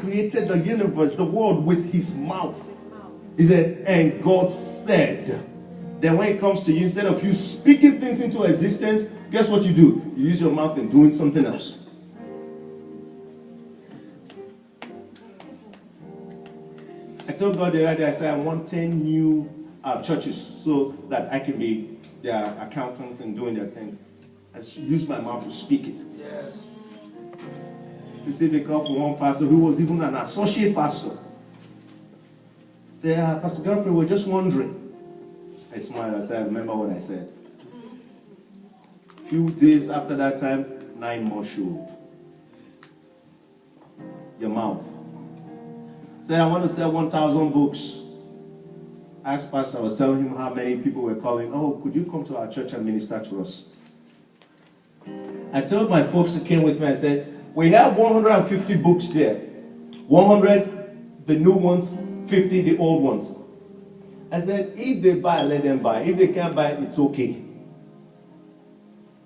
created the universe, the world, with his mouth. He said, and God said. Then when it comes to you, instead of you speaking things into existence, guess what you do? You use your mouth in doing something else. I told God the other day, I said, I want 10 new churches so that I can be their accountant and doing their thing. I use my mouth to speak it. Yes. Received a call from one pastor who was even an associate pastor. Said, Pastor Godfrey, we're just wondering. I smiled. I said, I remember what I said. A few days after that time, 9 more showed. Your mouth. Said, I want to sell 1,000 books. I asked Pastor, I was telling him how many people were calling. Oh, could you come to our church and minister to us? I told my folks who came with me, I said, we have 150 books there. 100, the new ones, 50, the old ones. I said, if they buy, let them buy. If they can't buy, it's okay.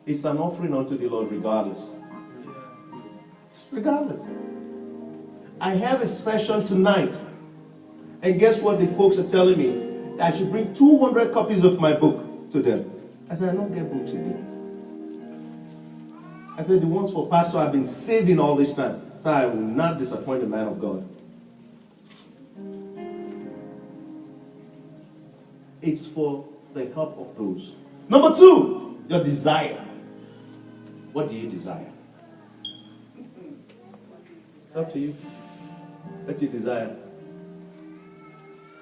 It's an offering unto the Lord regardless. Regardless. I have a session tonight. And guess what the folks are telling me? That I should bring 200 copies of my book to them. I said, I don't get books again. I said, the ones for pastor I've been saving all this time. So I will not disappoint the man of God. It's for the help of those. Number 2, your desire. What do you desire? It's up to you. What do you desire?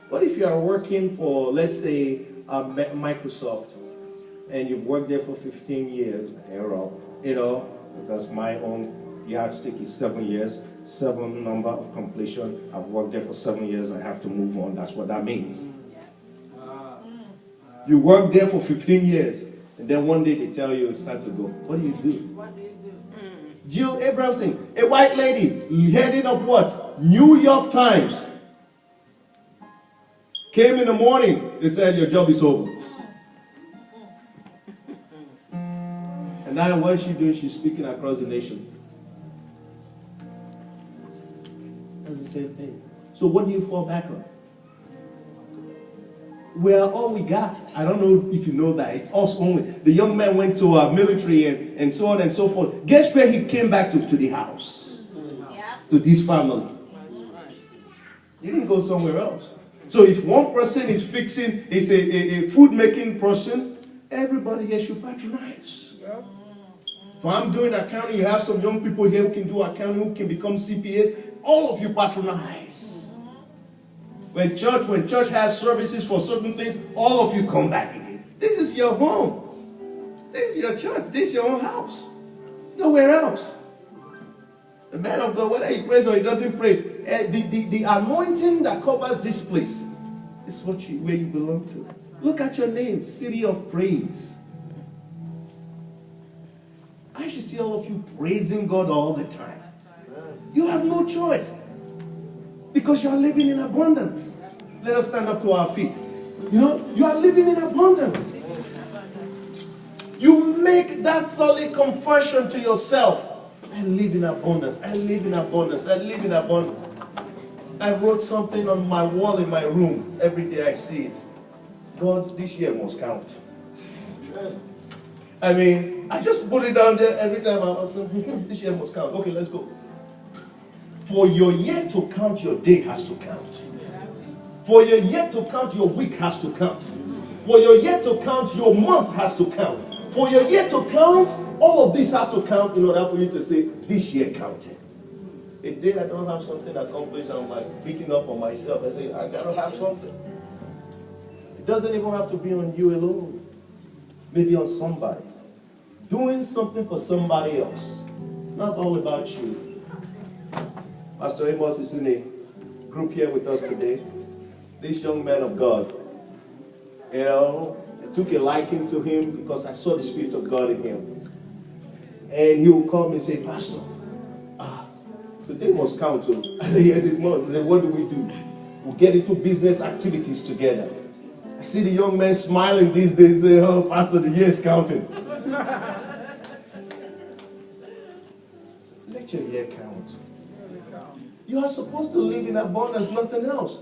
What if you are working for, let's say, Microsoft, and you've worked there for 15 years, because my own yardstick is 7 years, 7 number of completion. I've worked there for 7 years, I have to move on. That's what that means. You work there for 15 years, and then one day they tell you it's time to go. What do you do? What do you do? Jill Abramson, a white lady, heading up what? New York Times. Came in the morning, they said your job is over. And now what she's doing, she's speaking across the nation. That's the same thing. So what do you fall back on? We are all we got. I don't know if you know that. It's us only. The young man went to our military and so on and so forth. Guess where he came back to? To the house. Yeah. To this family. He didn't go somewhere else. So if one person is fixing, is a food making person, everybody here should patronize. If I'm doing accounting, you have some young people here who can do accounting, who can become CPAs. All of you patronize. When church has services for certain things, all of you come back again. This is your home. This is your church. This is your own house. Nowhere else. The man of God, whether he prays or he doesn't pray, the anointing that covers this place is where you belong to. Look at your name, City of Praise. I should see all of you praising God all the time. You have no choice. Because you are living in abundance. Let us stand up to our feet. You are living in abundance. You make that solid confession to yourself. I live in abundance. I live in abundance. I live in abundance. I wrote something on my wall in my room. Every day I see it. God, this year must count. I mean, I just put it down there every time I was like, this year must count. Okay, let's go. For your year to count, your day has to count. For your year to count, your week has to count. For your year to count, your month has to count. For your year to count, all of this have to count in order for you to say, this year counted. A day I don't have something accomplished, I'm like beating up on myself. I say, I gotta have something. It doesn't even have to be on you alone. Maybe on somebody. Doing something for somebody else. It's not all about you. Pastor Amos is in a group here with us today. This young man of God. I took a liking to him because I saw the Spirit of God in him. And he will come and say, Pastor, today must count too. I said, yes, it must. I said, what do we do? We'll get into business activities together. I see the young man smiling these days, say, oh, Pastor, the year is counting. Let your year count. You are supposed to live in abundance, nothing else.